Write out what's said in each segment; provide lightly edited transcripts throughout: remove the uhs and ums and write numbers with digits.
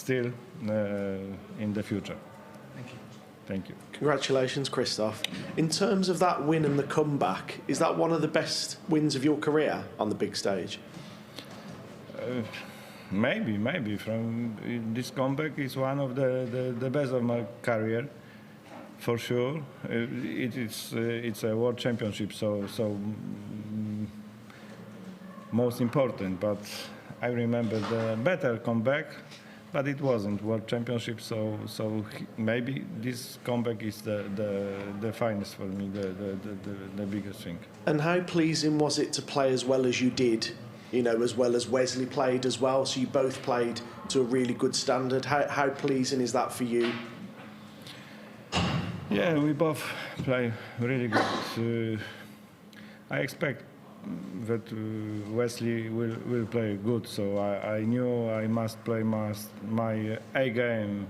still in the future. Thank you. Thank you. Congratulations, Christoph. In terms of that win and the comeback, is that one of the best wins of your career on the big stage? Maybe. From this comeback is one of the best of my career, for sure. It's a world championship, so most important. But I remember the better comeback, but it wasn't world championship. So maybe this comeback is the finest for me, the biggest thing. And how pleasing was it to play as well as you did? You know, as well as Wesley played as well. So you both played to a really good standard. How pleasing is that for you? Yeah, we both play really good. I expect that Wesley will play good, so I knew I must play my A game,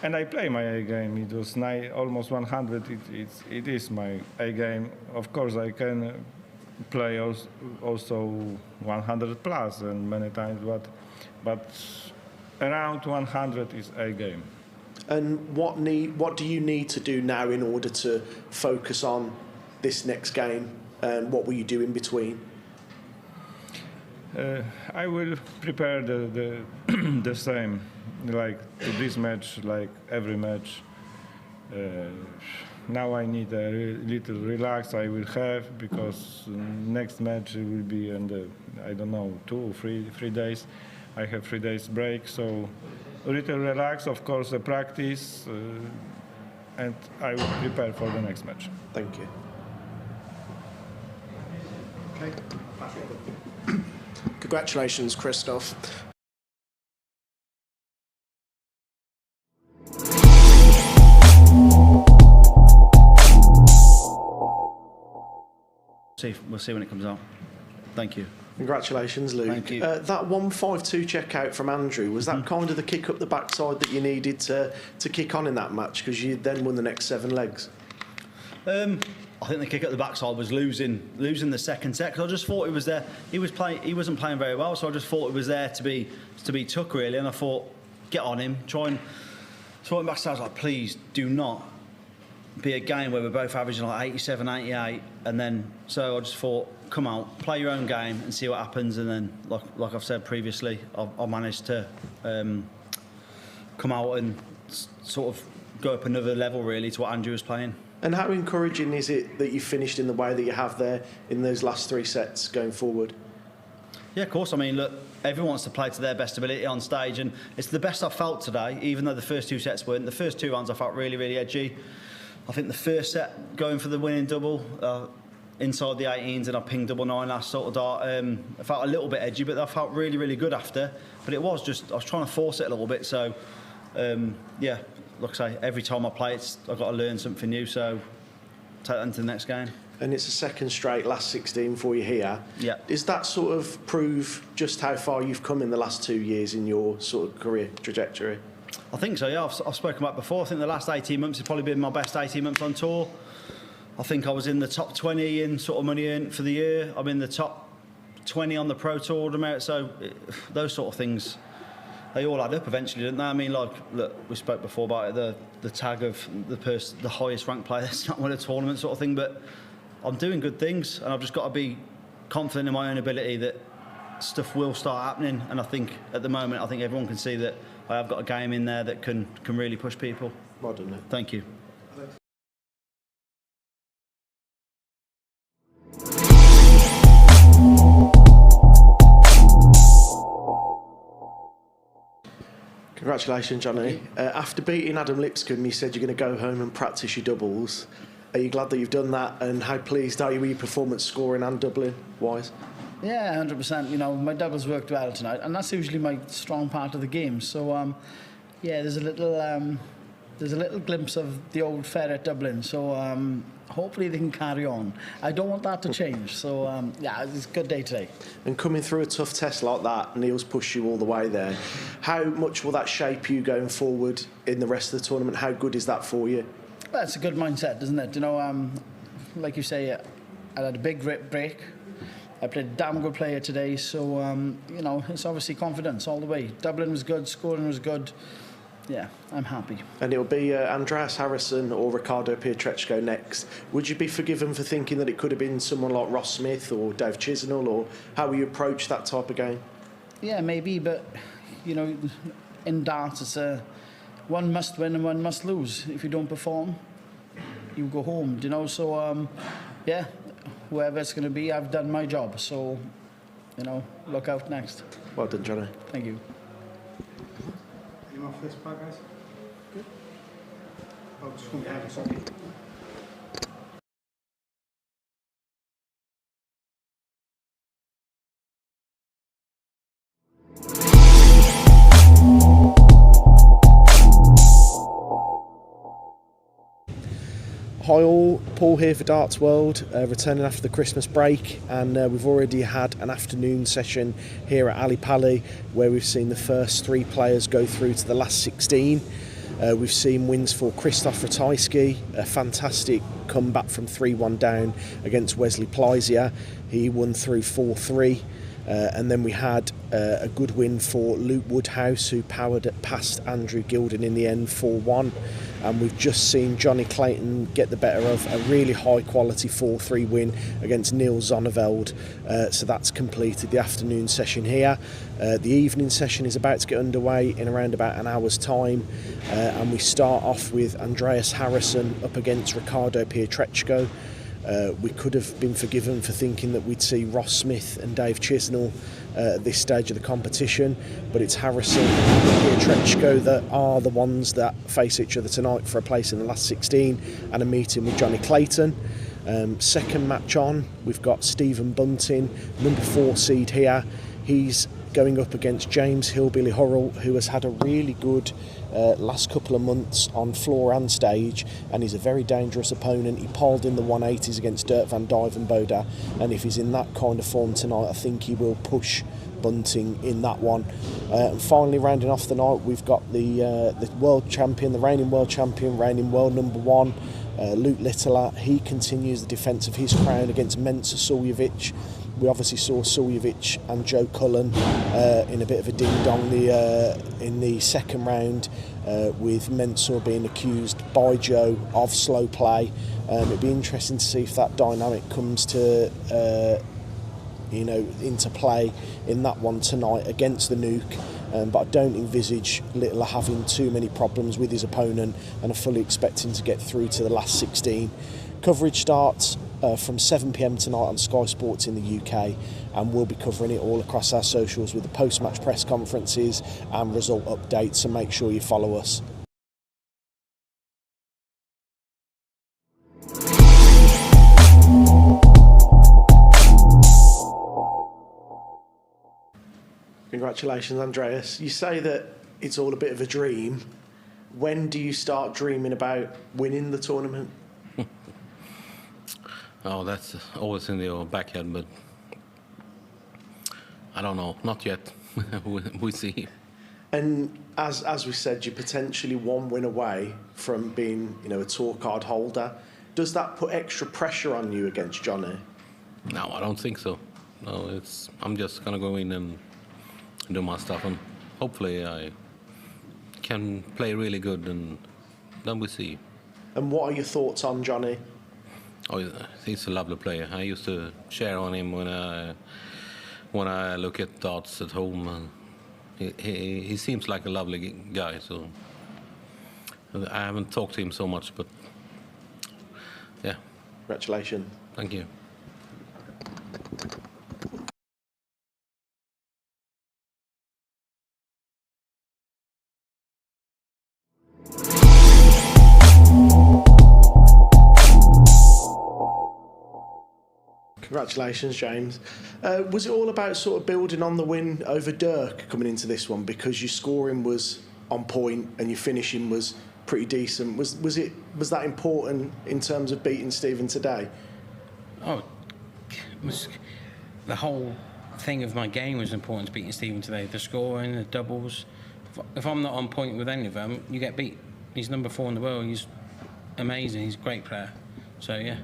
and I play my A game. It was almost 100. It is my A game. Of course, I can play also 100 plus and many times, but around 100 is A game. And what do you need to do now in order to focus on this next game? And what will you do in between? I will prepare the same, like to this match, like every match. Now I need a little relax. I will have, because next match will be in I don't know, 2 or 3 days. I have 3 days break, so a little relax, of course, a practice, and I will prepare for the next match. Thank you. Okay. Congratulations, Christoph. We'll see when it comes out. Thank you. Congratulations, Luke. Thank you. That 1-5-2 check out from Andrew, was that kind of the kick up the backside that you needed to kick on in that match, because you then won the next 7 legs? I think the kick at the backside was losing the second set, because I just thought he was there. He wasn't playing very well, so I just thought it was there to be took, really. And I thought, get on him, try and. So I went backside. I was like, please do not be a game where we're both averaging like 87, 88, and then so I just thought, come out, play your own game and see what happens. And then, like I've said previously, I managed to come out and sort of go up another level, really, to what Andrew was playing. And how encouraging is it that you finished in the way that you have there in those last 3 sets going forward? Yeah, of course. I mean, look, everyone wants to play to their best ability on stage, and it's the best I've felt today, even though the first 2 sets weren't. The first 2 rounds I felt really, really edgy. I think the first set, going for the winning double, inside the 18s, and I pinged double 9 last sort of dart. I felt a little bit edgy, but I felt really, really good after. But it was just, I was trying to force it a little bit, so, yeah. Like I say, every time I play, I've got to learn something new, so take that into the next game. And it's a second straight last 16 for you here. Yeah. Does that sort of prove just how far you've come in the last 2 years in your sort of career trajectory? I think so, yeah. I've spoken about it before. I think the last 18 months has probably been my best 18 months on tour. I think I was in the top 20 in sort of money earned for the year. I'm in the top 20 on the Pro Tour merit, so those sort of things, they all add up eventually, don't they? I mean, like, look, we spoke before about it, the tag of the highest ranked player that's not won a tournament sort of thing, but I'm doing good things, and I've just got to be confident in my own ability that stuff will start happening. And I think at the moment, I think everyone can see that I have got a game in there that can really push people. Well done. Thank you. Congratulations, Jonny. After beating Adam Lipscomb, you said you're going to go home and practice your doubles. Are you glad that you've done that, and how pleased are you with your performance scoring and doubling wise? Yeah, 100%. You know, my doubles worked well tonight, and that's usually my strong part of the game. So, yeah, there's a little glimpse of the old Ferret doubling. So, hopefully they can carry on. I don't want that to change. So, yeah, it's a good day today. And coming through a tough test like that, Neil's pushed you all the way there. How much will that shape you going forward in the rest of the tournament? How good is that for you? Well, it's a good mindset, isn't it? You know, like you say, I had a big break. I played a damn good player today, so you know, it's obviously confidence all the way. Dublin was good, scoring was good. Yeah, I'm happy. And it'll be Andreas Harrysson or Ricardo Pietreczko next. Would you be forgiven for thinking that it could have been someone like Ross Smith or Dave Chisnell, or how you approach that type of game? Yeah, maybe, but you know, in darts, it's one must win and one must lose. If you don't perform, you go home. You know, so yeah, whoever it's going to be, I've done my job. So, you know, look out next. Well done, Jonny. Thank you. Anyone for this part, guys? Good. Oh, just one behind, sorry. Hi all, Paul here for Darts World, returning after the Christmas break, and we've already had an afternoon session here at PALLY where we've seen the first 3 players go through to the last 16. We've seen wins for Christoph Ratajski, a fantastic comeback from 3-1 down against Wesley Plaisier. He won through 4-3. And then we had a good win for Luke Woodhouse, who powered it past Andrew Gilding in the end 4-1. And we've just seen Jonny Clayton get the better of a really high quality 4-3 win against Neil Zonneveld. So that's completed the afternoon session here. The evening session is about to get underway in around about an hour's time. And we start off with Andreas Harrysson up against Ricardo Pietreczko. We could have been forgiven for thinking that we'd see Ross Smith and Dave Chisnell at this stage of the competition, but it's Harrysson and Pietreczko that are the ones that face each other tonight for a place in the last 16 and a meeting with Jonny Clayton. Second match on, we've got Stephen Bunting, number 4 seed here. He's going up against James Hillbilly Hurrell, who has had a really good last couple of months on floor and stage, and he's a very dangerous opponent. He polled in the 180s against Dirk van Dijvenbode, and if he's in that kind of form tonight, I think he will push Bunting in that one. And finally, rounding off the night, we've got the world champion, the reigning world champion, reigning world number 1, Luke Littler. He continues the defence of his crown against Mensur. We obviously saw Suljevic and Joe Cullen in a bit of a ding-dong in the second round, with Mensur being accused by Joe of slow play. It'd be interesting to see if that dynamic comes to into play in that one tonight against the Nuke. But I don't envisage Littler having too many problems with his opponent, and I fully expect him to get through to the last 16. Coverage starts from 7 p.m. tonight on Sky Sports in the UK, and we'll be covering it all across our socials with the post-match press conferences and result updates, so make sure you follow us. Congratulations, Andreas. You say that it's all a bit of a dream. When do you start dreaming about winning the tournament? Oh, that's always in your backyard, but I don't know, not yet. we see. And as we said, you're potentially 1 win away from being, a tour card holder. Does that put extra pressure on you against Jonny? No, I don't think so. No, I'm just gonna go in and do my stuff, and hopefully I can play really good, and then we see. And what are your thoughts on Jonny? Oh, he's a lovely player. I used to share on him when I look at darts at home, and he seems like a lovely guy. So I haven't talked to him so much, but yeah. Congratulations. Thank you. Congratulations, James. Was it all about sort of building on the win over Dirk coming into this one, because your scoring was on point and your finishing was pretty decent? Was that important in terms of beating Stephen today? Oh, the whole thing of my game was important to beating Stephen today. The scoring, the doubles. If I'm not on point with any of them, you get beat. He's number 4 in the world. He's amazing. He's a great player. So yeah.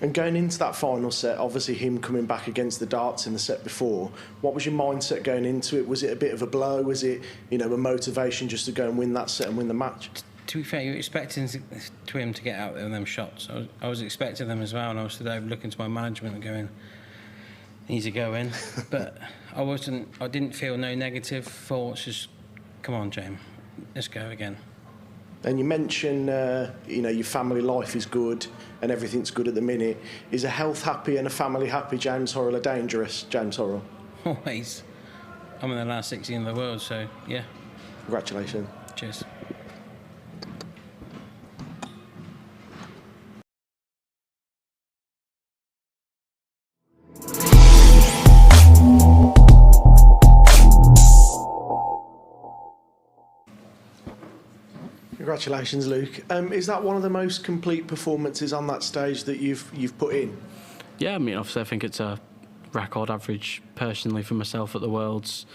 And going into that final set, obviously him coming back against the darts in the set before, what was your mindset going into it? Was it a bit of a blow? Was it, you know, a motivation just to go and win that set and win the match? To be fair, you're expecting to him to get out there with them shots. I was expecting them as well, and I was today looking to my management and going, "Need to go in," but I didn't feel no negative thoughts. Just, come on, James, let's go again. And you mentioned, you know, your family life is good and everything's good at the minute. Is a health happy and a family happy James Hurrell a dangerous James Hurrell? Always. I'm in the last 16 in the world, so yeah. Congratulations. Cheers. Congratulations, Luke. Is that one of the most complete performances on that stage that you've put in? Yeah, I mean, obviously I think it's a record average personally for myself at the Worlds.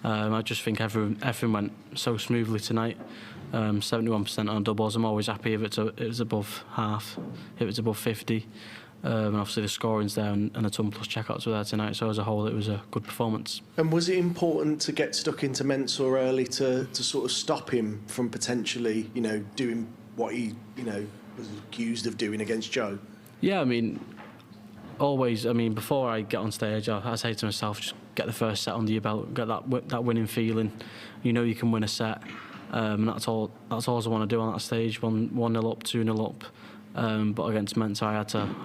I just think everything went so smoothly tonight. 71% on doubles. I'm always happy if it was above half, if it's above 50. And obviously the scoring's there and the ton plus checkouts were there tonight. So as a whole, it was a good performance. And was it important to get stuck into Mensur early to sort of stop him from potentially, you know, doing what he, you know, was accused of doing against Joe? Yeah, I mean, always. I mean, before I get on stage, I say to myself, just get the first set under your belt, get that winning feeling. You know you can win a set. And that's all I want to do on that stage. 1-0 up, 2-0 up. But against Mensur, I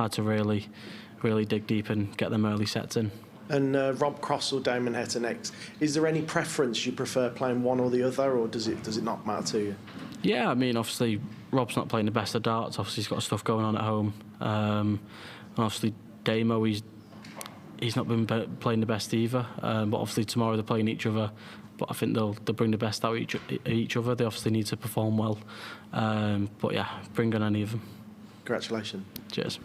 had to really dig deep and get them early sets in. And Rob Cross or Damon Heta next. Is there any preference you prefer playing one or the other, or does it not matter to you? Yeah, I mean, obviously Rob's not playing the best of darts. Obviously he's got stuff going on at home. And obviously Damo, he's not been playing the best either. But obviously tomorrow they're playing each other. But I think they'll bring the best out of each other. They obviously need to perform well. But yeah, bring on any of them. Congratulations. Cheers.